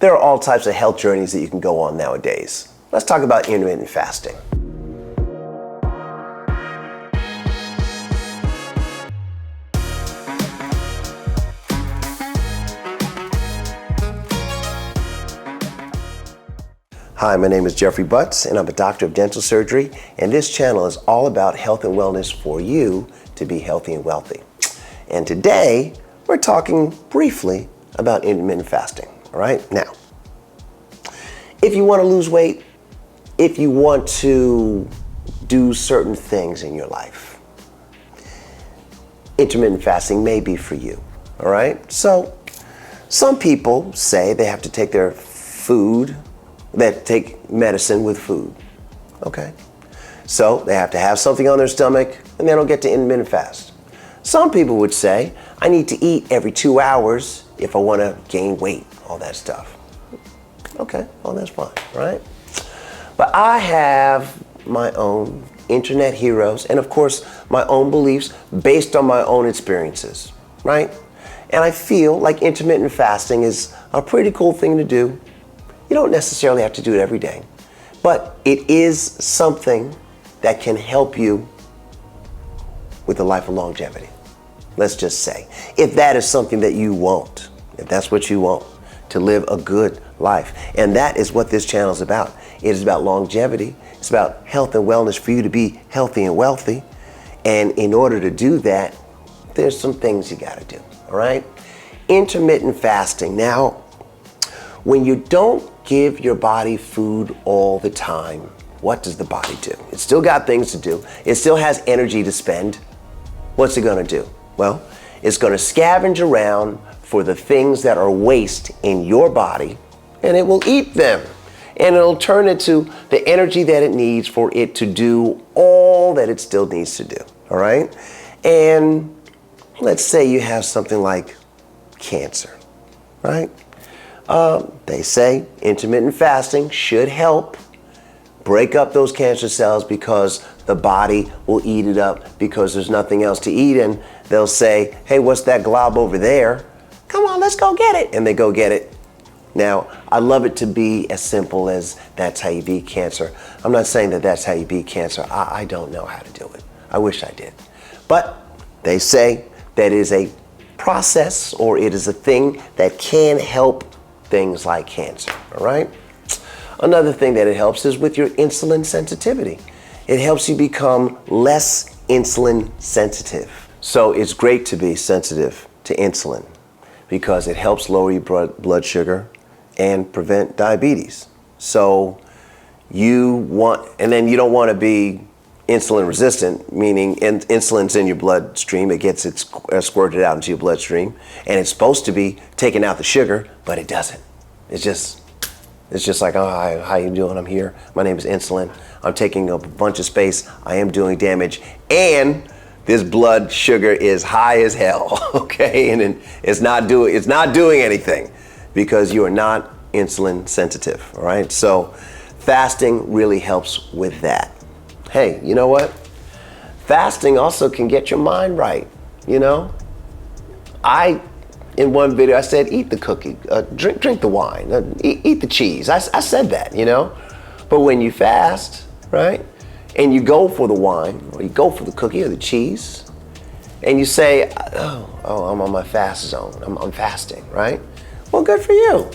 There are all types of health journeys that you can go on nowadays. Let's talk about intermittent fasting. Hi, my name is Jeffrey Butts, and I'm a doctor of dental surgery, and this channel is all about health and wellness for you to be healthy and wealthy. And today, we're talking briefly about intermittent fasting, all right? Now, if you want to lose weight, if you want to do certain things in your life, intermittent fasting may be for you, all right? So, some people say they have to take their food, that take medicine with food, okay? So they have to have something on their stomach and they don't get to intermittent fast. Some people would say, I need to eat every 2 hours if I want to gain weight, all that stuff. Okay, well that's fine, right? But I have my own internet heroes and of course my own beliefs based on my own experiences, right? And I feel like intermittent fasting is a pretty cool thing to do. You don't necessarily have to do it every day, but it is something that can help you with a life of longevity. Let's just say, if that is something that you want, if that's what you want, to live a good life. And that is what this channel is about. It is about longevity. It's about health and wellness for you to be healthy and wealthy. And in order to do that, there's some things you gotta do, all right? Intermittent fasting. Now, when you don't give your body food all the time, what does the body do? It's still got things to do. It still has energy to spend. What's it gonna do? Well, it's gonna scavenge around for the things that are waste in your body, and it will eat them. And it'll turn into the energy that it needs for it to do all that it still needs to do, all right? And let's say you have something like cancer, right? They say intermittent fasting should help break up those cancer cells because the body will eat it up because there's nothing else to eat, and they'll say, hey, what's that glob over there? Come on, let's go get it. And they go get it. Now, I love it to be as simple as that's how you beat cancer. I'm not saying that that's how you beat cancer. I don't know how to do it. I wish I did. But they say that is a process, or it is a thing that can help things like cancer, all right? Another thing that it helps is with your insulin sensitivity. It helps you become less insulin sensitive. So it's great to be sensitive to insulin because it helps lower your blood sugar and prevent diabetes. So you want, and then you don't want to be insulin resistant, meaning insulin's in your bloodstream, it gets it squirted out into your bloodstream, and it's supposed to be taking out the sugar, but it doesn't. It's just like, oh, hi, how you doing? I'm here. My name is insulin. I'm taking up a bunch of space. I am doing damage, and this blood sugar is high as hell, okay? And it's not doing anything because you are not insulin sensitive, all right? So fasting really helps with that. Hey, you know what? Fasting also can get your mind right, you know? In one video, I said, eat the cookie, drink the wine, eat the cheese. I said that, you know? But when you fast, right? And you go for the wine, or you go for the cookie or the cheese, and you say, oh, I'm on my fast zone. I'm fasting, right? Well, good for you.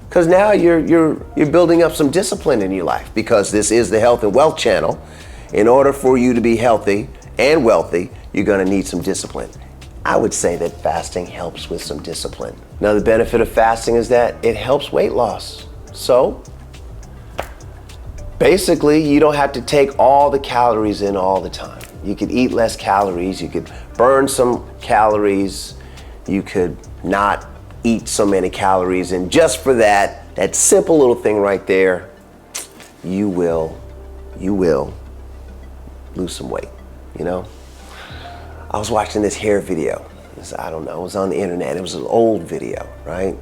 Because now you're building up some discipline in your life, because this is the Health and Wealth channel. In order for you to be healthy and wealthy, you're gonna need some discipline. I would say that fasting helps with some discipline. Now, the benefit of fasting is that it helps weight loss. So, basically, you don't have to take all the calories in all the time. You could eat less calories, you could burn some calories, you could not eat so many calories, and just for that simple little thing right there, you will lose some weight, you know? I was watching this hair video. I don't know, it was on the internet. It was an old video, right?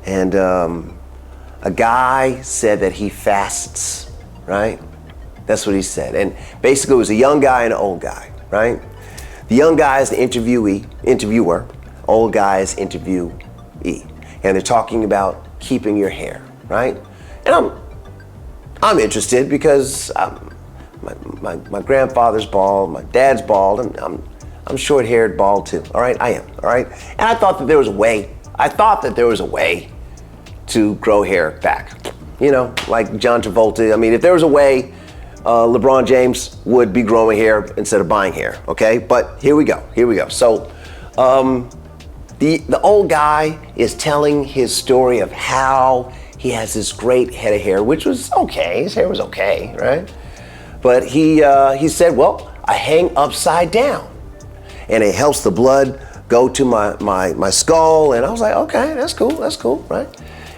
And a guy said that he fasts, right? That's what he said. And basically it was a young guy and an old guy, right? The young guy is the interviewer, old guy is interviewee. And they're talking about keeping your hair, right? And I'm interested because my grandfather's bald, my dad's bald, and I'm short-haired bald too. All right, I am. All right, and I thought that there was a way. To grow hair back, you know, like John Travolta. I mean, if there was a way, LeBron James would be growing hair instead of buying hair. Okay, but here we go. So, the old guy is telling his story of how he has this great head of hair, which was okay. His hair was okay, right? But he said, well, I hang upside down, and it helps the blood go to my skull. And I was like, okay, that's cool, right?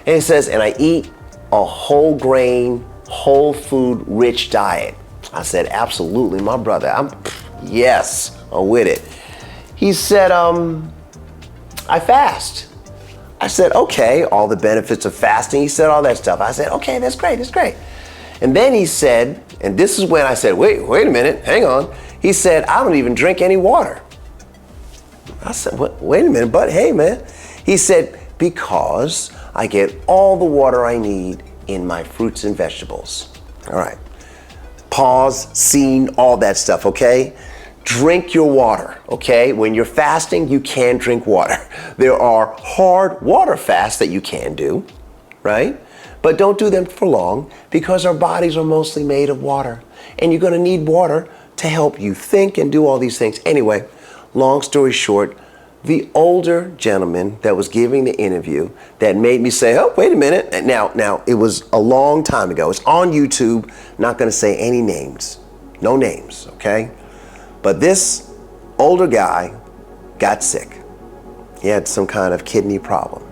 And he says, and I eat a whole grain, whole food rich diet. I said, absolutely, my brother. I'm with it. He said, I fast. I said, okay, all the benefits of fasting. He said all that stuff. I said, okay, that's great. And then he said, and this is when I said, wait a minute, hang on. He said, I don't even drink any water. I said, wait a minute, but hey, man. He said, because I get all the water I need in my fruits and vegetables. All right. Pause, scene, all that stuff, okay? Drink your water, okay? When you're fasting, you can drink water. There are hard water fasts that you can do, right? But don't do them for long because our bodies are mostly made of water. And you're gonna need water to help you think and do all these things. Anyway, long story short, the older gentleman that was giving the interview that made me say, oh, wait a minute. Now, it was a long time ago. It's on YouTube. Not going to say any names. No names, okay? But this older guy got sick. He had some kind of kidney problem.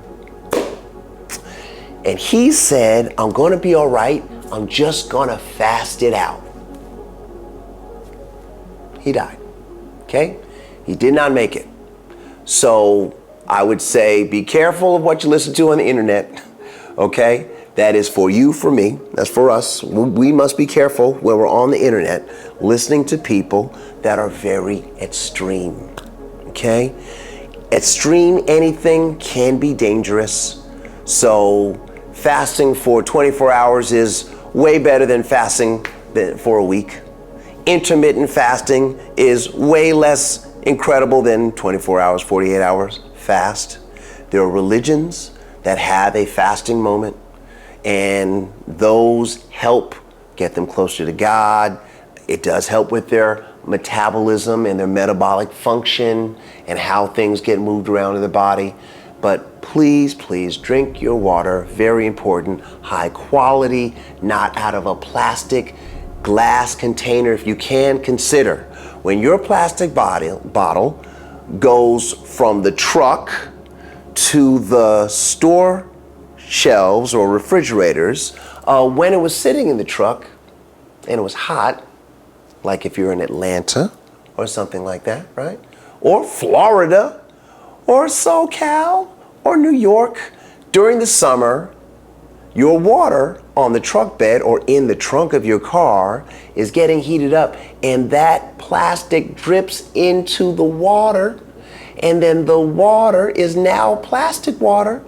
And he said, I'm going to be all right. I'm just going to fast it out. He died, okay? He did not make it. So I would say be careful of what you listen to on the internet, okay? That is for you, for me, that's for us. We must be careful when we're on the internet listening to people that are very extreme, okay? Extreme anything can be dangerous. So fasting for 24 hours is way better than fasting for a week. Intermittent fasting is way less incredible than 24 hours, 48 hours fast. There are religions that have a fasting moment, and those help get them closer to God. It does help with their metabolism and their metabolic function and how things get moved around in the body. But please drink your water, very important, high quality, not out of a plastic glass container. If you can, consider when your plastic bottle goes from the truck to the store shelves or refrigerators, when it was sitting in the truck and it was hot, like if you're in Atlanta or something like that, right? Or Florida or SoCal or New York, during the summer, your water on the truck bed or in the trunk of your car is getting heated up, and that plastic drips into the water, and then the water is now plastic water.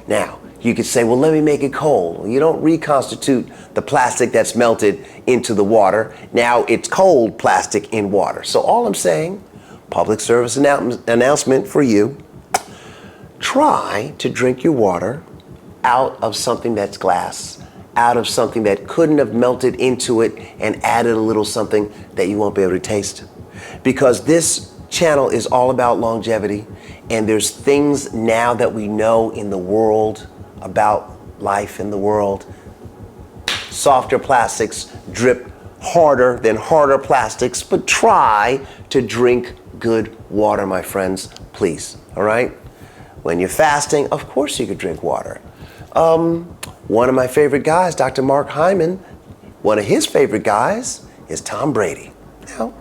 Now, you could say, well, let me make it cold. You don't reconstitute the plastic that's melted into the water. Now it's cold plastic in water. So all I'm saying, public service announcement for you, try to drink your water out of something that's glass, out of something that couldn't have melted into it and added a little something that you won't be able to taste. Because this channel is all about longevity, and there's things now that we know in the world about life in the world. Softer plastics drip harder than harder plastics, but try to drink good water, my friends, please, all right? When you're fasting, of course you could drink water. One of my favorite guys, Dr. Mark Hyman, one of his favorite guys is Tom Brady. Now,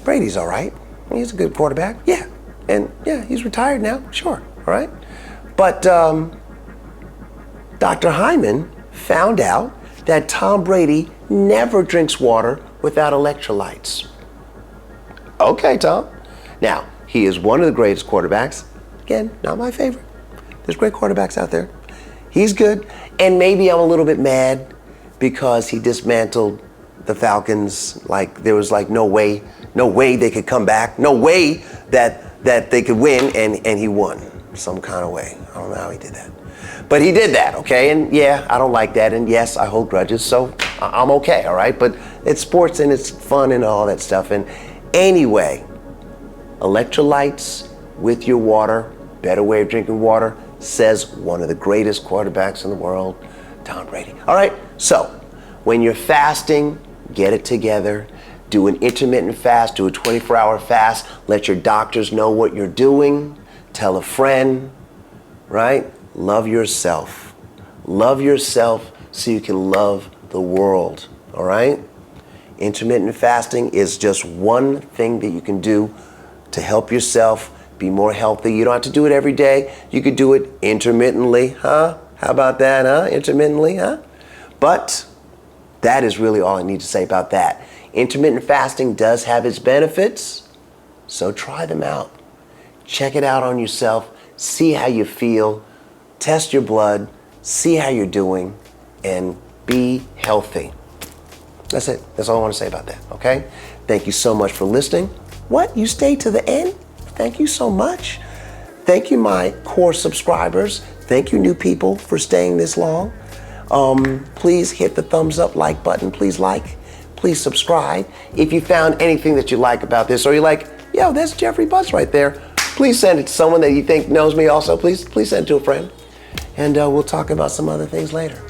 Brady's all right. He's a good quarterback, yeah. And yeah, he's retired now, sure, all right? But Dr. Hyman found out that Tom Brady never drinks water without electrolytes. Okay, Tom. Now, he is one of the greatest quarterbacks. Again, not my favorite. There's great quarterbacks out there. He's good. And maybe I'm a little bit mad because he dismantled the Falcons. Like there was like no way they could come back. No way that they could win, and he won some kind of way. I don't know how he did that. But he did that, okay? And yeah, I don't like that. And yes, I hold grudges, so I'm okay, all right? But it's sports and it's fun and all that stuff. And anyway, electrolytes with your water, better way of drinking water, says one of the greatest quarterbacks in the world, Tom Brady. All right, so when you're fasting, get it together. Do an intermittent fast, do a 24-hour fast. Let your doctors know what you're doing. Tell a friend, right? Love yourself. Love yourself so you can love the world, all right? Intermittent fasting is just one thing that you can do to help yourself be more healthy. You don't have to do it every day. You could do it intermittently, huh? How about that, huh? Intermittently, huh? But that is really all I need to say about that. Intermittent fasting does have its benefits, so try them out. Check it out on yourself. See how you feel. Test your blood. See how you're doing. And be healthy. That's it. That's all I want to say about that, okay? Thank you so much for listening. What? You stayed to the end? Thank you so much. Thank you, my core subscribers. Thank you, new people, for staying this long. Please hit the thumbs up like button. Please like. Please subscribe. If you found anything that you like about this, or you're like, yo, there's Jeffrey Butts right there, please send it to someone that you think knows me also. Please send it to a friend. And we'll talk about some other things later.